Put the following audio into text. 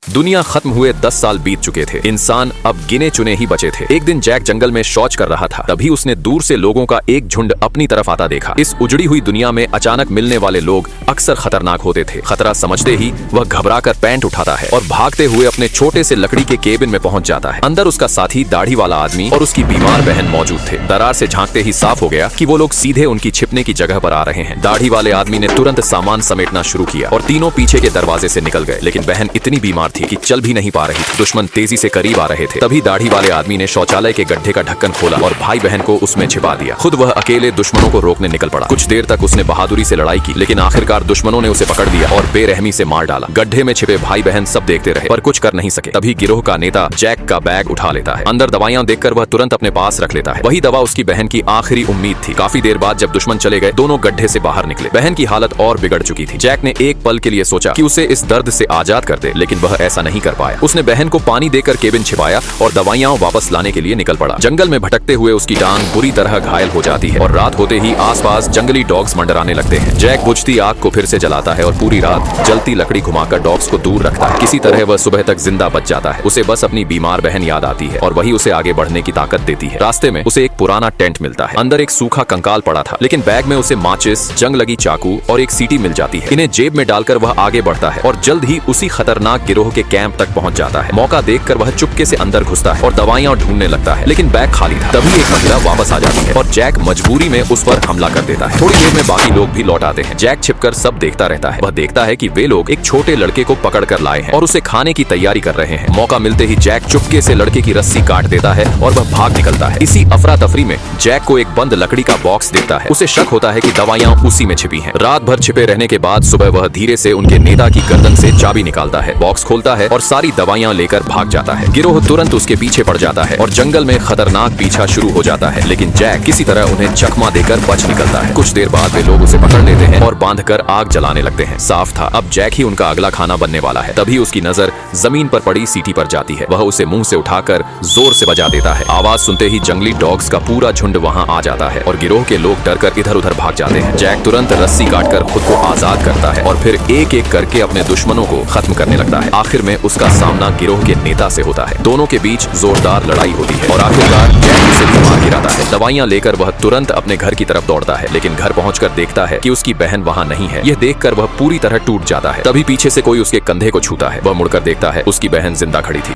दुनिया खत्म हुए 10 साल बीत चुके थे। इंसान अब गिने चुने ही बचे थे। एक दिन जैक जंगल में शौच कर रहा था, तभी उसने दूर से लोगों का एक झुंड अपनी तरफ आता देखा। इस उजड़ी हुई दुनिया में अचानक मिलने वाले लोग अक्सर खतरनाक होते थे। खतरा समझते ही वह घबराकर पैंट उठाता है और भागते हुए अपने छोटे से लकड़ी के केबिन में पहुंच जाता है। अंदर उसका साथी दाढ़ी वाला आदमी और उसकी बीमार बहन मौजूद थे। दरार से झांकते ही साफ हो गया कि वो लोग सीधे उनकी छिपने की जगह पर आ रहे हैं। दाढ़ी वाले आदमी ने तुरंत सामान समेटना शुरू किया और तीनों पीछे के दरवाजे से निकल गए, लेकिन बहन इतनी बीमार थी कि चल भी नहीं पा रही थी। दुश्मन तेजी से करीब आ रहे थे। तभी दाढ़ी वाले आदमी ने शौचालय के गड्ढे का ढक्कन खोला और भाई बहन को उसमें छिपा दिया। खुद वह अकेले दुश्मनों को रोकने निकल पड़ा। कुछ देर तक उसने बहादुरी से लड़ाई की, लेकिन आखिरकार दुश्मनों ने उसे पकड़ लिया और बेरहमी से मार डाला। गड्ढे में छिपे भाई बहन सब देखते रहे पर कुछ कर नहीं सके। तभी गिरोह का नेता जैक का बैग उठा लेता है। अंदर दवाइयां देखकर वह तुरंत अपने पास रख लेता है। वही दवा उसकी बहन की आखिरी उम्मीद थी। काफी देर बाद जब दुश्मन चले गए, दोनों गड्ढे से बाहर निकले। बहन की हालत और बिगड़ चुकी थी। जैक ने एक पल के लिए सोचा कि उसे इस दर्द से आजाद कर दे, लेकिन वह ऐसा नहीं कर पाया। उसने बहन को पानी देकर केबिन छिपाया और दवाइयां वापस लाने के लिए निकल पड़ा। जंगल में भटकते हुए उसकी टांग बुरी तरह घायल हो जाती है और रात होते ही आसपास जंगली डॉग्स मंडराने लगते हैं। जैक बुझती आग को फिर से जलाता है और पूरी रात जलती लकड़ी घुमाकर डॉग्स को दूर रखता है। किसी तरह वह सुबह तक जिंदा बच जाता है। उसे बस अपनी बीमार बहन याद आती है और वही उसे आगे बढ़ने की ताकत देती है। रास्ते में उसे एक पुराना टेंट मिलता है। अंदर एक सूखा कंकाल पड़ा था, लेकिन बैग में उसे माचिस, जंग लगी चाकू और एक सीटी मिल जाती है। इन्हें जेब में डालकर वह आगे बढ़ता है और जल्द ही उसी खतरनाक गिरोह के कैंप तक पहुंच जाता है। मौका देखकर वह चुपके से अंदर घुसता है और दवाइयां ढूंढने लगता है, लेकिन बैग खाली था। तभी एक महिला वापस आ जाती है और जैक मजबूरी में उस पर हमला कर देता है। थोड़ी देर में बाकी लोग भी लौट आते हैं। जैक छिपकर सब देखता रहता है। वह देखता है कि वे लोग एक छोटे लड़के को पकड़ कर लाए हैं और उसे खाने की तैयारी कर रहे हैं। मौका मिलते ही जैक चुपके से लड़के की रस्सी काट देता है और वह भाग निकलता है। इसी अफरा तफरी में जैक को एक बंद लकड़ी का बॉक्स दिखता है। उसे शक होता है कि दवाइयां उसी में छिपी हैं। रात भर छिपे रहने के बाद सुबह वह धीरे से उनके नेता की गर्दन से चाबी निकालता है, बॉक्स खोलता है और सारी दवाइयां लेकर भाग जाता है। गिरोह तुरंत उसके पीछे पड़ जाता है और जंगल में खतरनाक पीछा शुरू हो जाता है, लेकिन जैक किसी तरह उन्हें चकमा देकर बच निकलता है। कुछ देर बाद वे लोग उसे पकड़ लेते हैं और बांधकर आग जलाने लगते हैं। साफ था अब जैक ही उनका अगला खाना बनने वाला है। तभी उसकी नजर जमीन पर पड़ी सीटी पर जाती है। वह उसे मुंह से उठाकर जोर से बजा देता है। आवाज सुनते ही जंगली डॉग्स का पूरा झुंड वहां आ जाता है और गिरोह के लोग डरकर इधर उधर भाग जाते हैं। जैक तुरंत रस्सी काटकर खुद को आजाद करता है और फिर एक एक करके अपने दुश्मनों को खत्म करने लगता है। आखिर में उसका सामना गिरोह के नेता से होता है। दोनों के बीच जोरदार लड़ाई होती है और आखिरकार जैक उसे मार गिराता है। दवाइयां लेकर वह तुरंत अपने घर की तरफ दौड़ता है, लेकिन घर पहुंचकर देखता है कि उसकी बहन वहां नहीं है। यह देखकर वह पूरी तरह टूट जाता है। तभी पीछे से कोई उसके कंधे को छूता है। वह मुड़कर देखता है, उसकी बहन जिंदा खड़ी थी।